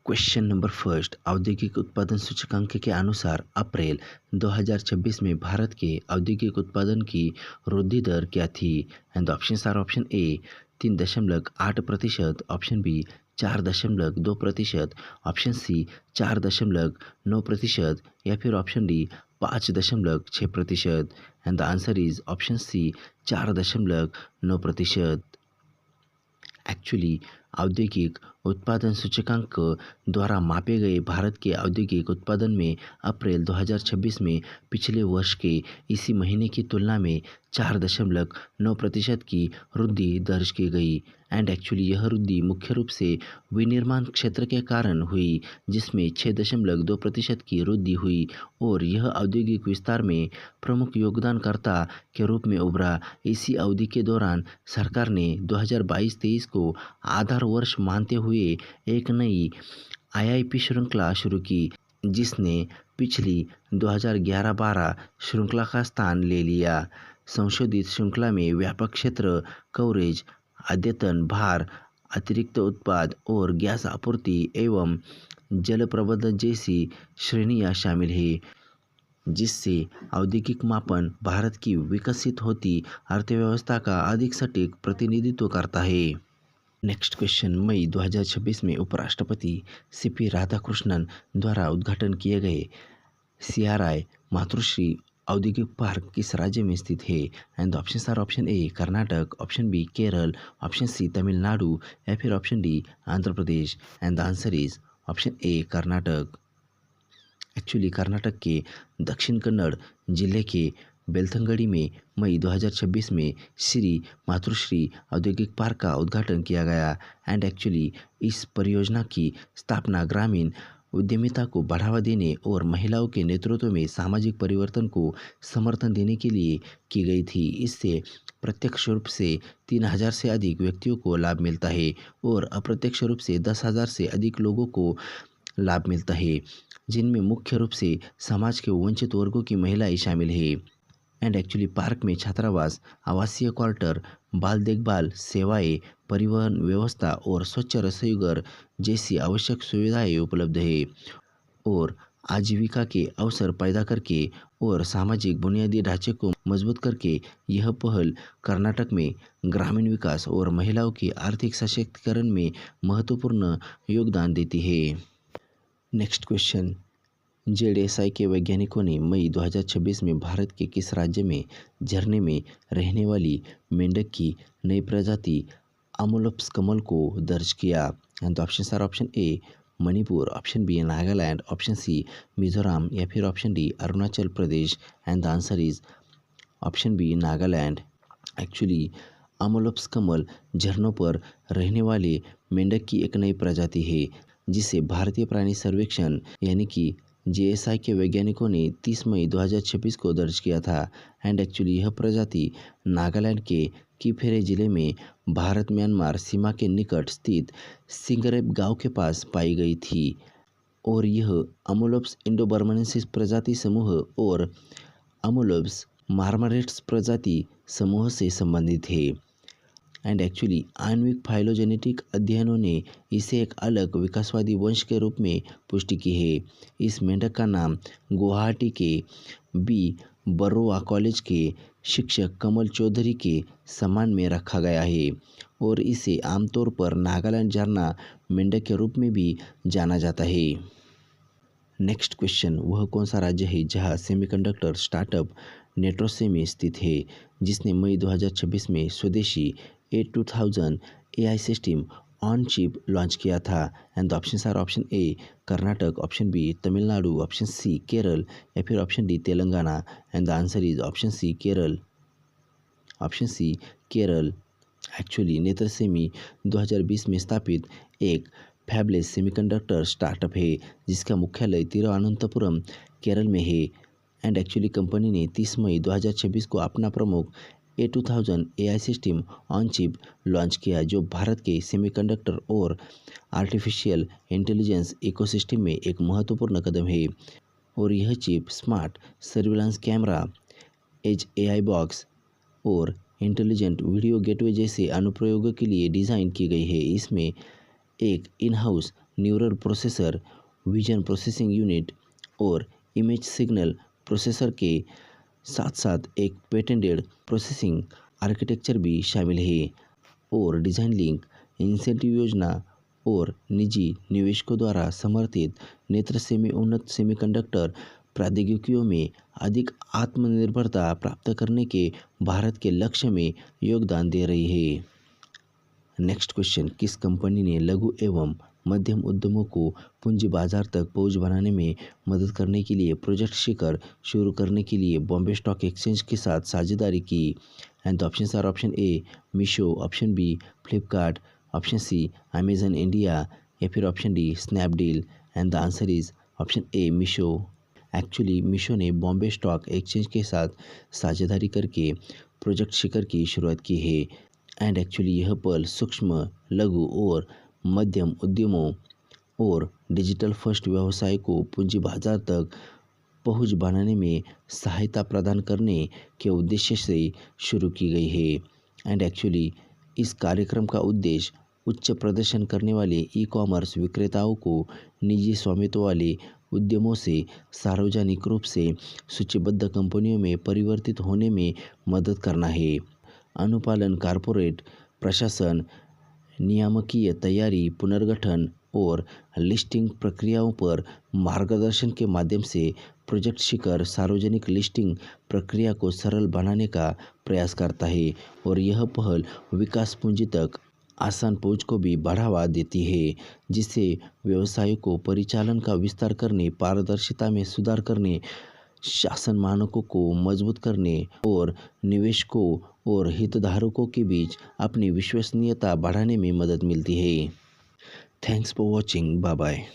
Question number first, औद्योगिक उत्पादन सूचकांक के अनुसार अप्रैल 2026 में भारत के औद्योगिक उत्पादन की वृद्धि दर क्या थी? And option are option A 3.8%, option B 4.2%, option C 4.9% या फिर option D 5.6%। And the answer is option C 4.9%। Actually औद्योगिक उत्पादन सूचकांक द्वारा मापे गए भारत के औद्योगिक उत्पादन में अप्रैल 2026 में पिछले वर्ष के इसी महीने की तुलना में 4.9% की वृद्धि दर्ज की गई। एंड एक्चुअली यह वृद्धि मुख्य रूप से विनिर्माण क्षेत्र के कारण हुई, जिसमें 6.2% की वृद्धि हुई और यह औद्योगिक विस्तार में प्रमुख योगदानकर्ता के रूप में उभरा। इसी अवधि के दौरान सरकार ने 2022-23 को आधार वर्ष मानते हुए एक नई आईआईपी श्रृंखला शुरू की, जिसने पिछली 2011-12 श्रृंखला का स्थान ले लिया। संशोधित श्रृंखला में व्यापक क्षेत्र कवरेज, अद्यतन भार, अतिरिक्त उत्पाद और गैस आपूर्ति एवं जल प्रबंधन जैसी श्रेणियां शामिल हैं, जिससे औद्योगिक मापन भारत की विकसित होती अर्थव्यवस्था का अधिक सटीक प्रतिनिधित्व करता है। नेक्स्ट क्वेश्चन, मई 2026 में उपराष्ट्रपति सीपी राधाकृष्णन द्वारा उद्घाटन किए गए सीआरआई मातृश्री औद्योगिक पार्क किस राज्य में स्थित है? And option are option A Karnataka, option B Kerala, option C Tamil Nadu या फिर option D Andhra Pradesh. And the answer is option A Karnataka. Actually Karnataka के दक्षिण कन्नड़ जिले के बेलथंगड़ी में मई 2026 में श्री मातृश्री औद्योगिक पार्क का उद्घाटन किया गया। एंड एक्चुअली इस परियोजना की स्थापना ग्रामीण उद्यमिता को बढ़ावा देने और महिलाओं के नेतृत्व में सामाजिक परिवर्तन को समर्थन देने के लिए की गई थी। इससे प्रत्यक्ष रूप से 3,000 से अधिक व्यक्तियों को लाभ मिलता है और अप्रत्यक्ष रूप से 10,000 से अधिक लोगों को लाभ मिलता है, जिनमें मुख्य रूप से समाज के वंचित वर्गों की महिलाएं शामिल हैं। एंड एक्चुअली पार्क में छात्रावास, आवासीय क्वार्टर, बाल देखभाल सेवाएं, परिवहन व्यवस्था और स्वच्छ रसोई घर जैसी आवश्यक सुविधाएं उपलब्ध है और आजीविका के अवसर पैदा करके और सामाजिक बुनियादी ढांचे को मजबूत करके यह पहल कर्नाटक में ग्रामीण विकास और महिलाओं के आर्थिक सशक्तिकरण में महत्वपूर्ण योगदान देती है। नेक्स्ट क्वेश्चन, जेडएसआई के वैज्ञानिकों ने मई 2026 में भारत के किस राज्य में झरने में रहने वाली मेंढक की नई प्रजाति अमोलप्स कमल को दर्ज किया? And option are option A Manipur, option B Nagaland, option C Mizoram या फिर option D Arunachal Pradesh. And the answer is option B Nagaland. Actually Amolops कमल झरनों पर रहने वाले मेंढक की एक नई प्रजाति है, जिसे भारतीय प्राणी सर्वेक्षण यानी कि जेएसआई के वैज्ञानिकों ने 30 मई 2026 को दर्ज किया था। एंड एक्चुअली यह प्रजाति नागालैंड के किफेरे जिले में भारत म्यांमार सीमा के निकट स्थित सिंगरेब गांव के पास पाई गई थी और यह अमोलप्स इंडोबर्मेंसिस प्रजाति समूह और अमोलप्स मार्मरेट्स प्रजाति समूह से संबंधित है। एंड एक्चुअली आणविक फाइलोजेनेटिक अध्ययनों ने इसे एक अलग विकासवादी वंश के रूप में पुष्टि की है। इस मेंढक का नाम गुवाहाटी के बी बरोआ कॉलेज के शिक्षक कमल चौधरी के सम्मान में रखा गया है और इसे आमतौर पर नागालैंड झरना मेंढक के रूप में भी जाना जाता है। नेक्स्ट क्वेश्चन, वह कौन सा राज्य है जहां सेमीकंडक्टर स्टार्टअप नेट्रोसेमी स्थित है, जिसने मई 2026 में स्वदेशी A2000 AI system on chip launch किया था? And option are option A Karnataka, option B Tamil Nadu, option C Kerala या फिर option D Telangana. And the answer is option C Kerala. Option C Kerala. Actually Netrasemi 2020 में स्थापित एक फैबलेस सेमीकंडक्टर स्टार्टअप है, जिसका मुख्यालय तिरुवनंतपुरम केरल में है। एंड एक्चुअली कंपनी ने 30 मई 2026 को अपना प्रमुख A2000 AI system on chip launch किया, जो भारत के सेमीकंडक्टर और आर्टिफिशियल इंटेलिजेंस इकोसिस्टम में एक महत्वपूर्ण कदम है और यह chip smart surveillance camera, edge AI box और इंटेलिजेंट वीडियो गेटवे जैसे अनुप्रयोगों के लिए डिज़ाइन की गई है। इसमें एक in house neural processor, vision processing unit और इमेज सिग्नल प्रोसेसर के साथ साथ एक पेटेंटेड प्रोसेसिंग आर्किटेक्चर भी शामिल है। और डिज़ाइन लिंक, इंसेंटिव योजना और निजी निवेशकों द्वारा समर्थित नेत्र सेमी उन्नत सेमीकंडक्टर प्रौद्योगिकियों में अधिक आत्मनिर्भरता प्राप्त करने के भारत के लक्ष्य में योगदान दे रही है। नेक्स्ट क्वेश्चन, किस कंपनी ने लघु एवं मध्यम उद्यमों को पूंजी बाजार तक पहुंच बनाने में मदद करने के लिए प्रोजेक्ट शिखर शुरू करने के लिए बॉम्बे स्टॉक एक्सचेंज के साथ साझेदारी की? And the options are option A Meesho, option B Flipkart, option C Amazon India या फिर option D Snapdeal. And the answer is option A Meesho. Actually Meesho ने बॉम्बे स्टॉक एक्सचेंज के साथ साझेदारी करके प्रोजेक्ट शिखर की शुरुआत की है। एंड एक्चुअली यह पहल सूक्ष्म, लघु और मध्यम उद्यमों और डिजिटल फर्स्ट व्यवसाय को पूंजी बाजार तक पहुंच बनाने में सहायता प्रदान करने के उद्देश्य से शुरू की गई है। एंड एक्चुअली इस कार्यक्रम का उद्देश्य उच्च प्रदर्शन करने वाले ई-कॉमर्स विक्रेताओं को निजी स्वामित्व वाले उद्यमों से सार्वजनिक रूप से सूचीबद्ध कंपनियों में परिवर्तित होने में मदद करना है। अनुपालन, कॉर्पोरेट प्रशासन, नियामकीय तैयारी, पुनर्गठन और लिस्टिंग प्रक्रियाओं पर मार्गदर्शन के माध्यम से प्रोजेक्ट शिखर सार्वजनिक लिस्टिंग प्रक्रिया को सरल बनाने का प्रयास करता है। और यह पहल विकास पूंजी तक आसान पहुंच को भी बढ़ावा देती है, जिससे व्यवसायों को परिचालन का विस्तार करने, पारदर्शिता में सुधार करने, शासन मानकों को मजबूत करने और निवेशकों और हितधारकों के बीच अपनी विश्वसनीयता बढ़ाने में मदद मिलती है। Thanks for watching, bye bye.